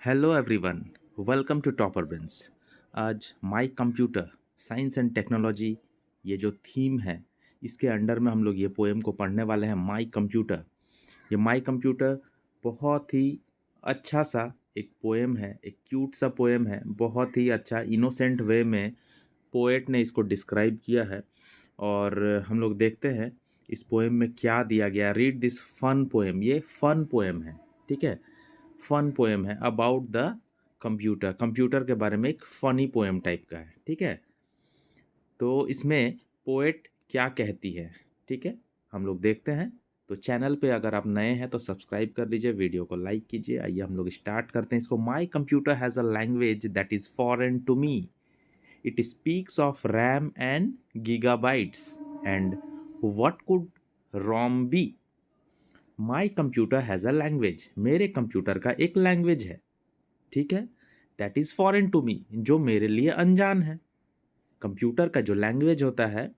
Hello everyone, welcome to topper bench. आज my computer science and technology ये जो theme है इसके अंडर में हम लोग ये पोएम को पढ़ने वाले हैं। माई कंप्यूटर, ये माई कंप्यूटर बहुत ही अच्छा सा एक पोएम है, एक क्यूट सा पोएम है। बहुत ही अच्छा इनोसेंट वे में पोएट ने इसको डिस्क्राइब किया है और हम लोग देखते हैं इस पोएम में क्या दिया गया। रीड दिस फन पोएम, ये फन पोएम है, ठीक है। फन पोएम है अबाउट द कंप्यूटर, कंप्यूटर के बारे में एक फनी पोएम टाइप का है, ठीक है। तो इसमें पोएट क्या कहती है, ठीक है, हम लोग देखते हैं। तो चैनल पे अगर आप नए हैं तो सब्सक्राइब कर लीजिए, वीडियो को लाइक कीजिए। आइए हम लोग स्टार्ट करते हैं इसको। My computer has a language that is foreign to me. It speaks of RAM and gigabytes and what could Rome B. My computer has a language, मेरे कंप्यूटर का एक लैंग्वेज है, ठीक है। That is foreign to me, जो मेरे लिए अनजान है। कंप्यूटर का जो लैंग्वेज होता है,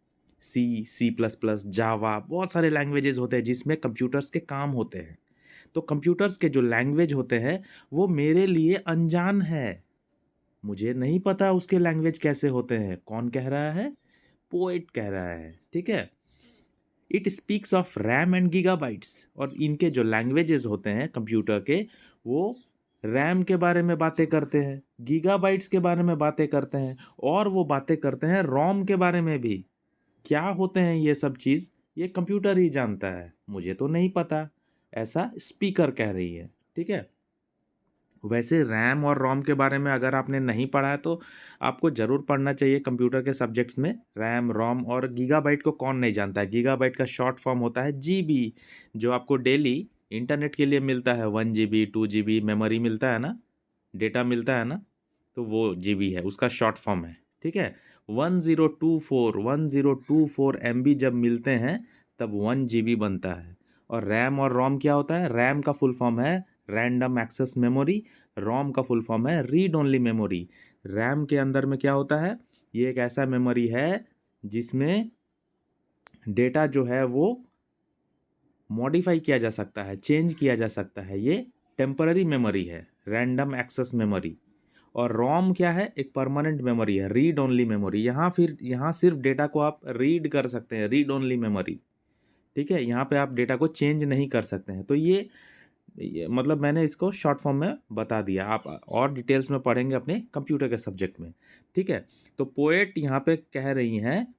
सी प्लस प्लस, जावा, बहुत सारे लैंग्वेजेस होते हैं जिसमें कंप्यूटर्स के काम होते हैं। तो कंप्यूटर्स के जो लैंग्वेज होते हैं वो मेरे लिए अनजान है। मुझे नहीं पता उसके लैंग्वेज कैसे होते हैं। कौन कह रहा है? पोएट कह रहा है, ठीक है। It speaks of RAM and gigabytes, और इनके जो लैंग्वेजेस होते हैं कंप्यूटर के, वो रैम के बारे में बातें करते हैं, गीगाबाइट्स के बारे में बातें करते हैं, और वो बातें करते हैं रोम के बारे में भी। क्या होते हैं ये सब चीज़? ये कंप्यूटर ही जानता है, मुझे तो नहीं पता, ऐसा स्पीकर कह रही है, ठीक है। वैसे रैम और रोम के बारे में अगर आपने नहीं पढ़ा है तो आपको ज़रूर पढ़ना चाहिए कंप्यूटर के सब्जेक्ट्स में। रैम, रोम और गीगाबाइट को कौन नहीं जानता है? गीगाबाइट का शॉर्ट फॉर्म होता है जीबी, जो आपको डेली इंटरनेट के लिए मिलता है। 1 GB, 2 GB मेमोरी मिलता है ना, डेटा मिलता है ना, तो वो जीबी है, उसका शॉर्ट फॉर्म है, ठीक है। 1024 MB जब मिलते हैं तब 1 GB बनता है। और रैम और रोम क्या होता है? रैम का फुल फॉर्म है रैंडम एक्सेस मेमोरी, रोम का फुल फॉर्म है रीड ओनली मेमोरी। रैम के अंदर में क्या होता है? ये एक ऐसा मेमोरी है जिसमें डेटा जो है वो मॉडिफाई किया जा सकता है, चेंज किया जा सकता है। ये टेम्पररी मेमोरी है, रैंडम एक्सेस मेमोरी। और रोम क्या है? एक परमानेंट मेमोरी है, रीड ओनली मेमोरी। यहाँ सिर्फ डेटा को आप रीड कर सकते हैं, रीड ओनली मेमोरी, ठीक है। यहाँ पे आप डेटा को चेंज नहीं कर सकते हैं। तो ये मतलब मैंने इसको शॉर्ट फॉर्म में बता दिया, आप और डिटेल्स में पढ़ेंगे अपने कंप्यूटर के सब्जेक्ट में, ठीक है। तो पोएट यहाँ पे कह रही हैं,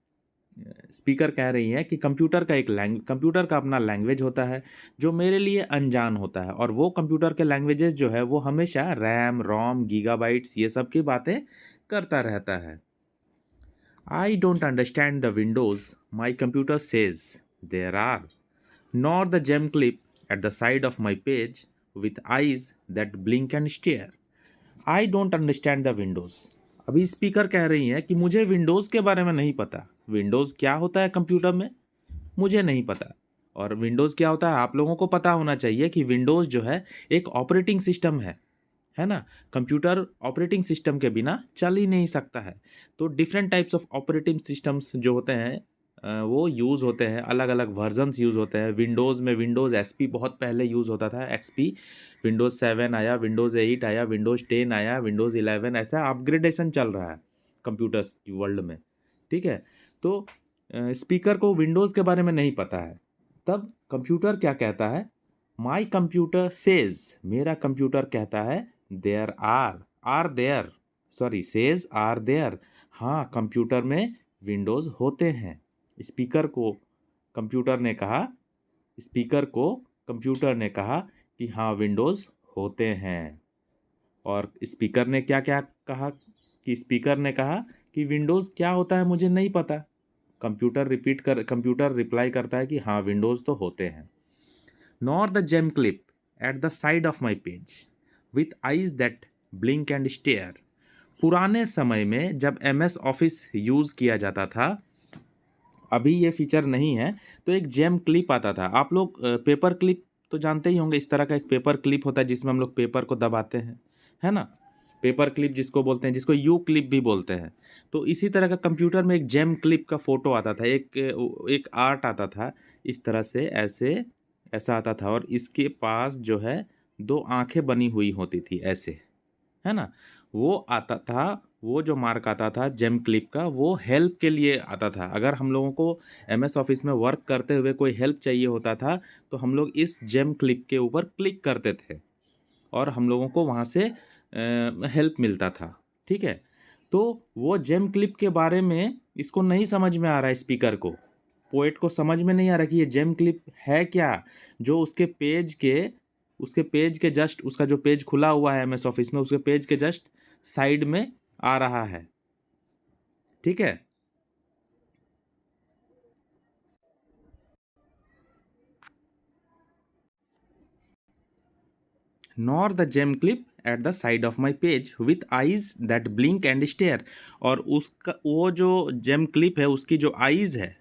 स्पीकर कह रही हैं कि कंप्यूटर का अपना लैंग्वेज होता है जो मेरे लिए अनजान होता है, और वो कंप्यूटर के लैंग्वेजेस जो है वो हमेशा रैम, रोम, गीगाबाइट्स ये सब की बातें करता रहता है। आई don't understand the Windows my computer says there are, nor the GeM clip at the side of my page with eyes that blink and stair. I don't understand the Windows. अभी speaker कह रही हैं कि मुझे Windows के बारे में नहीं पता। विंडोज़ क्या होता है कंप्यूटर में, मुझे नहीं पता। और विंडोज़ क्या होता है आप लोगों को पता होना चाहिए कि विंडोज़ जो है एक ऑपरेटिंग सिस्टम है ना। कंप्यूटर ऑपरेटिंग सिस्टम के बिना चल ही नहीं सकता है। तो different types of operating systems जो होते हैं वो यूज़ होते हैं, अलग अलग वर्जन्स यूज़ होते हैं। विंडोज़ में विंडोज़ एसपी बहुत पहले यूज़ होता था, एक्सपी। विंडोज़ 7 आया, विंडोज़ 8 आया, विंडोज़ 10 आया, विंडोज़ 11, ऐसा अपग्रेडेशन चल रहा है कंप्यूटर्स की वर्ल्ड में, ठीक है। तो स्पीकर को विंडोज़ के बारे में नहीं पता है। तब कंप्यूटर क्या कहता है? माई कंप्यूटर सेज, मेरा कंप्यूटर कहता है there are there, sorry says are there, हाँ कंप्यूटर में विंडोज़ होते हैं। स्पीकर को कंप्यूटर ने कहा स्पीकर को कंप्यूटर ने कहा कि हाँ विंडोज़ होते हैं। और स्पीकर ने क्या क्या कहा? कि स्पीकर ने कहा कि विंडोज़ क्या होता है मुझे नहीं पता। कंप्यूटर रिप्लाई करता है कि हाँ विंडोज़ तो होते हैं। Nor the GeM clip at the side of my page with eyes that blink and stair. पुराने समय में जब MS ऑफिस यूज़ किया जाता था, अभी ये फीचर नहीं है, तो एक जेम क्लिप आता था। आप लोग पेपर क्लिप तो जानते ही होंगे, इस तरह का एक पेपर क्लिप होता है जिसमें हम लोग पेपर को दबाते हैं, है ना। पेपर क्लिप जिसको बोलते हैं, जिसको यू क्लिप भी बोलते हैं। तो इसी तरह का कंप्यूटर में एक जेम क्लिप का फ़ोटो आता था, एक आर्ट आता था, इस तरह से ऐसा आता था। और इसके पास जो है 2 आँखें बनी हुई होती थी ऐसे, है ना। वो आता था, वो जो मार्क आता था जेम क्लिप का, वो हेल्प के लिए आता था। अगर हम लोगों को एमएस ऑफिस में वर्क करते हुए कोई हेल्प चाहिए होता था तो हम लोग इस जेम क्लिप के ऊपर क्लिक करते थे और हम लोगों को वहाँ से हेल्प मिलता था। ठीक है, तो वो जेम क्लिप के बारे में इसको नहीं समझ में आ रहा है, स्पीकर को, पोएट को समझ में नहीं आ रहा कि ये जेम क्लिप है क्या, जो उसके पेज के जस्ट, उसका जो पेज खुला हुआ है एमएस ऑफिस में, उसके पेज के जस्ट साइड में आ रहा है। ठीक है, nor the gem clip at the side of my page with eyes that blink and stare। और उसका वो जो जेम क्लिप है उसकी जो आईज है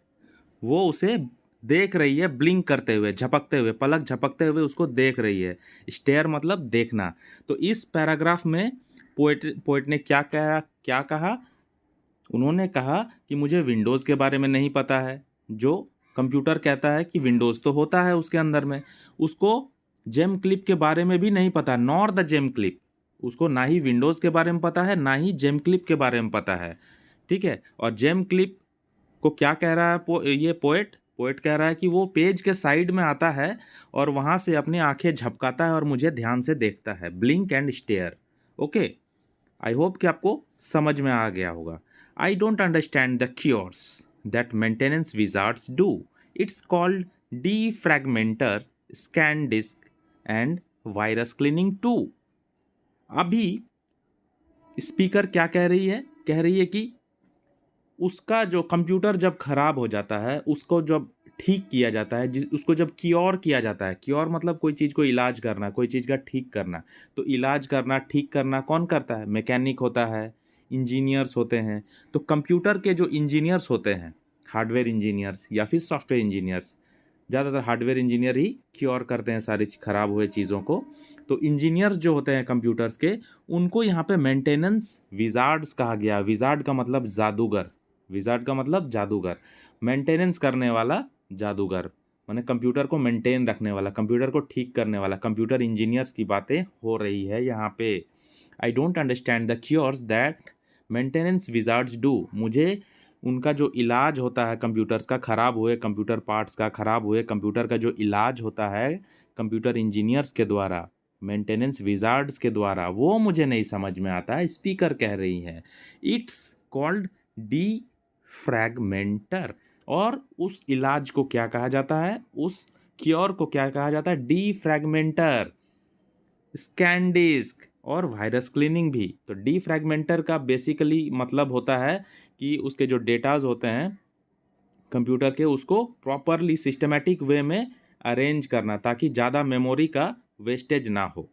वो उसे देख रही है, ब्लिंक करते हुए, झपकते हुए, पलक झपकते हुए उसको देख रही है। स्टेयर मतलब देखना। तो इस पैराग्राफ में पोएट ने क्या कहा, उन्होंने कहा कि मुझे विंडोज़ के बारे में नहीं पता है, जो कंप्यूटर कहता है कि विंडोज़ तो होता है उसके अंदर में, उसको जेम क्लिप के बारे में भी नहीं पता, नॉर द जेम क्लिप। उसको ना ही विंडोज़ के बारे में पता है, ना ही जेम क्लिप के बारे में पता है। ठीक है, और जेम क्लिप को क्या कह रहा है ये पोएट कह रहा है कि वो पेज के साइड में आता है और वहाँ से अपनी आंखें झपकाता है और मुझे ध्यान से देखता है, blink and stare. Okay, I hope कि आपको समझ में आ गया होगा। I don't understand the cures that maintenance wizards do. It's called defragmenter, scan disk and virus cleaning too. अभी स्पीकर क्या कह रही है, कि उसका जो कंप्यूटर जब खराब हो जाता है, उसको जब ठीक किया जाता है, उसको जब क्योर किया जाता है, क्योर मतलब कोई चीज़ को इलाज करना, कोई चीज़ का ठीक करना। तो इलाज करना, ठीक करना कौन करता है? मैकेनिक होता है, इंजीनियर्स होते हैं। तो कंप्यूटर के जो इंजीनियर्स होते हैं, हार्डवेयर इंजीनियर्स या फिर सॉफ्टवेयर इंजीनियर्स, ज़्यादातर हार्डवेयर इंजीनियर ही क्योर करते हैं सारी खराब हुए चीज़ों को। तो इंजीनियर्स जो होते हैं कंप्यूटर्स के, उनको यहाँ पे मेंटेनेंस विजार्ड्स कहा गया। विजार्ड का मतलब जादूगर, मेंटेनेंस करने वाला जादूगर, माने कंप्यूटर को मेंटेन रखने वाला, कंप्यूटर को ठीक करने वाला, कंप्यूटर इंजीनियर्स की बातें हो रही है यहाँ पे। आई don't understand the cures that maintenance wizards do. मुझे उनका जो इलाज होता है कंप्यूटर्स का, ख़राब हुए कंप्यूटर पार्ट्स का, ख़राब हुए कंप्यूटर का जो इलाज होता है कंप्यूटर इंजीनियर्स के द्वारा, मेंटेनेंस विजार्ड्स के द्वारा, वो मुझे नहीं समझ में आता है, स्पीकर कह रही है। It's called defragmenter. और उस इलाज को क्या कहा जाता है, उस क्योर को क्या कहा जाता है? डी फ्रैगमेंटर, स्कैन डिस्क और वायरस क्लीनिंग भी। तो डी फ्रैगमेंटर का बेसिकली मतलब होता है कि उसके जो डेटाज होते हैं कंप्यूटर के, उसको प्रॉपरली सिस्टमेटिक वे में अरेंज करना ताकि ज़्यादा मेमोरी का वेस्टेज ना हो।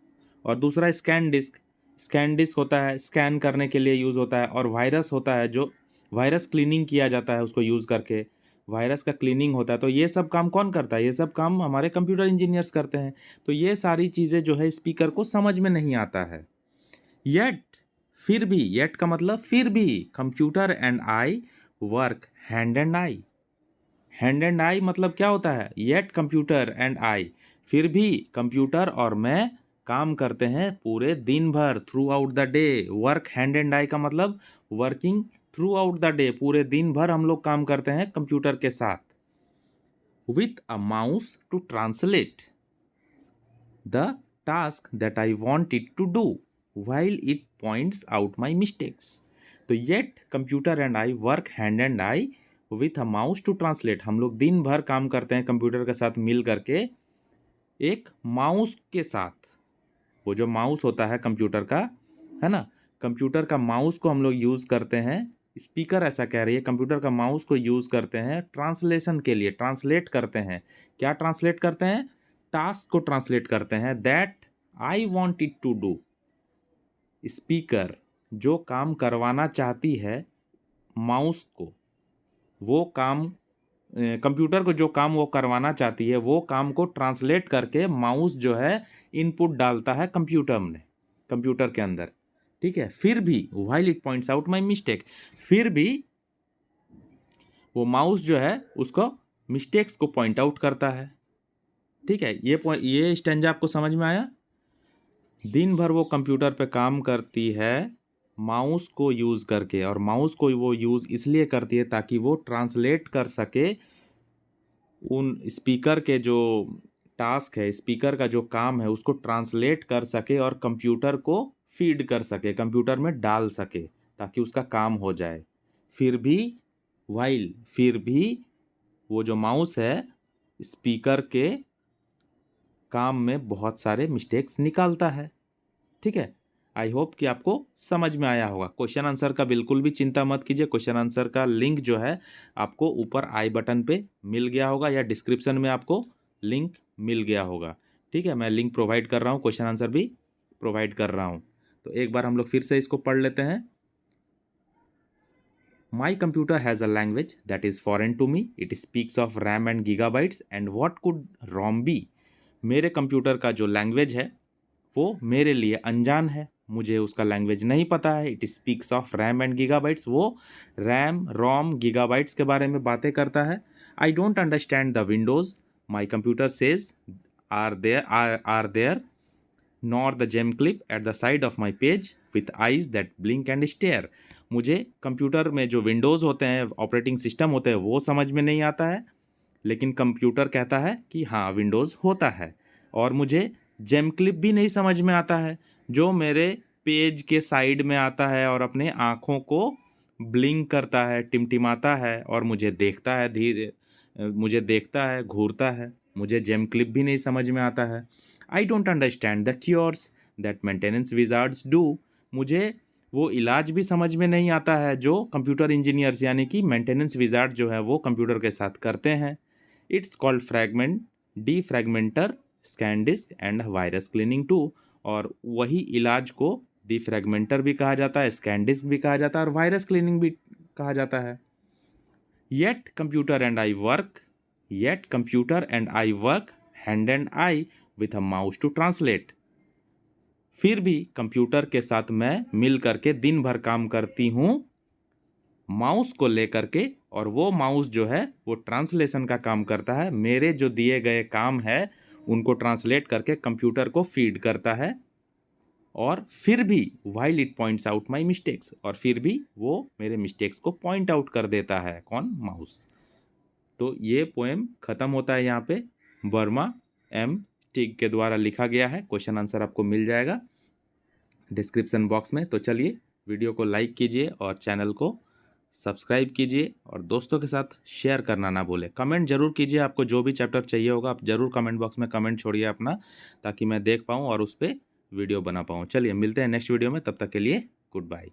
और दूसरा स्कैन डिस्क होता है, स्कैन करने के लिए यूज़ होता है। और वायरस होता है, जो वायरस क्लीनिंग किया जाता है उसको यूज़ करके, वायरस का क्लीनिंग होता है। तो ये सब काम कौन करता है? ये सब काम हमारे कंप्यूटर इंजीनियर्स करते हैं। तो ये सारी चीज़ें जो है स्पीकर को समझ में नहीं आता है। येट, फिर भी, येट का मतलब फिर भी, computer and I work hand and I. Hand and I मतलब क्या होता है? येट कंप्यूटर एंड आई, फिर भी कंप्यूटर और मैं काम करते हैं पूरे दिन भर, through out the day. Work hand and I का मतलब working through out the day, पूरे दिन भर हम लोग काम करते हैं कंप्यूटर के साथ। With a mouse to translate the task that I want it to do while it points out my mistakes। तो yet computer and I work hand and I with a mouse to translate. हम लोग दिन भर काम करते हैं computer के साथ मिल करके, एक माउस के साथ। वो जो माउस होता है कंप्यूटर का, है ना, कंप्यूटर का माउस को हम लोग यूज़ करते हैं। स्पीकर ऐसा कह रही है, कंप्यूटर का माउस को यूज़ करते हैं ट्रांसलेशन के लिए, ट्रांसलेट करते हैं। क्या ट्रांसलेट करते हैं? टास्क को ट्रांसलेट करते हैं, that I want it to do. Speaker जो काम करवाना चाहती है माउस को, वो काम, कंप्यूटर को जो काम वो करवाना चाहती है, वो काम को ट्रांसलेट करके माउस जो है इनपुट डालता है कंप्यूटर के अंदर। ठीक है, फिर भी while it points out my mistake, फिर भी वो माउस जो है उसको मिस्टेक्स को पॉइंट आउट करता है। ठीक है, ये स्टेंजा आपको समझ में आया? दिन भर वो कंप्यूटर पे काम करती है माउस को यूज़ करके, और माउस को वो यूज़ इसलिए करती है ताकि वो ट्रांसलेट कर सके उन स्पीकर के जो टास्क है, स्पीकर का जो काम है, उसको ट्रांसलेट कर सके और कंप्यूटर को फीड कर सके, कंप्यूटर में डाल सके ताकि उसका काम हो जाए। फिर भी वो जो माउस है स्पीकर के काम में बहुत सारे मिस्टेक्स निकालता है। ठीक है, आई होप कि आपको समझ में आया होगा। क्वेश्चन आंसर का बिल्कुल भी चिंता मत कीजिए, क्वेश्चन आंसर का लिंक जो है आपको ऊपर आई बटन पे मिल गया होगा या डिस्क्रिप्शन में आपको लिंक मिल गया होगा। ठीक है, मैं लिंक प्रोवाइड कर रहा हूँ, क्वेश्चन आंसर भी प्रोवाइड कर रहा हूँ। तो एक बार हम लोग फिर से इसको पढ़ लेते हैं। My computer has a language that is foreign to me. It speaks of RAM and gigabytes. And what could ROM be? मेरे कंप्यूटर का जो लैंग्वेज है वो मेरे लिए अनजान है, मुझे उसका लैंग्वेज नहीं पता है। It speaks of RAM and gigabytes, वो रैम रोम गीगाबाइट्स के बारे में बातें करता है। आई don't understand the Windows my computer says are there nor the GeM clip at the side of my page with eyes that blink and stair. मुझे computer में जो विंडोज़ होते हैं, ऑपरेटिंग सिस्टम होते हैं, वो समझ में नहीं आता है, लेकिन कंप्यूटर कहता है कि हाँ विंडोज़ होता है। और मुझे जेम क्लिप भी नहीं समझ में आता है, जो मेरे पेज के साइड में आता है और अपने आँखों को ब्लिंक करता है, टिमटिमाता है और मुझे देखता है, घूरता है। मुझे जेम क्लिप भी नहीं समझ में आता है। आई don't understand the cures that maintenance wizards do. मुझे वो इलाज भी समझ में नहीं आता है जो कंप्यूटर इंजीनियर्स यानी कि मेंटेनेंस विजार्ड जो है वो कंप्यूटर के साथ करते हैं। It's called fragment defragmenter scan disk and virus cleaning too. और वही इलाज को डिफ्रैगमेंटर भी कहा जाता है, स्कैन डिस्क भी कहा जाता है और वायरस क्लीनिंग भी कहा जाता है। Yet computer and I work hand and I with a mouse to translate. फिर भी कंप्यूटर के साथ मैं मिल करके दिन भर काम करती हूँ माउस को लेकर के, और वो माउस जो है वो ट्रांसलेशन का काम करता है। मेरे जो दिए गए काम है उनको ट्रांसलेट करके कंप्यूटर को फीड करता है। और फिर भी while it points out my mistakes, और फिर भी वो मेरे मिस्टेक्स को पॉइंट आउट कर देता है। कौन? माउस। तो ये पोएम ख़त्म होता है यहाँ पे। वर्मा एम टिग के द्वारा लिखा गया है। क्वेश्चन आंसर आपको मिल जाएगा डिस्क्रिप्शन बॉक्स में। तो चलिए वीडियो को लाइक कीजिए और चैनल को सब्सक्राइब कीजिए और दोस्तों के साथ शेयर करना ना भूलें। कमेंट जरूर कीजिए, आपको जो भी चैप्टर चाहिए होगा आप ज़रूर कमेंट बॉक्स में कमेंट छोड़िए अपना, ताकि मैं देख पाऊँ और उस पर वीडियो बना पाऊँ। चलिए मिलते हैं नेक्स्ट वीडियो में, तब तक के लिए गुड बाय।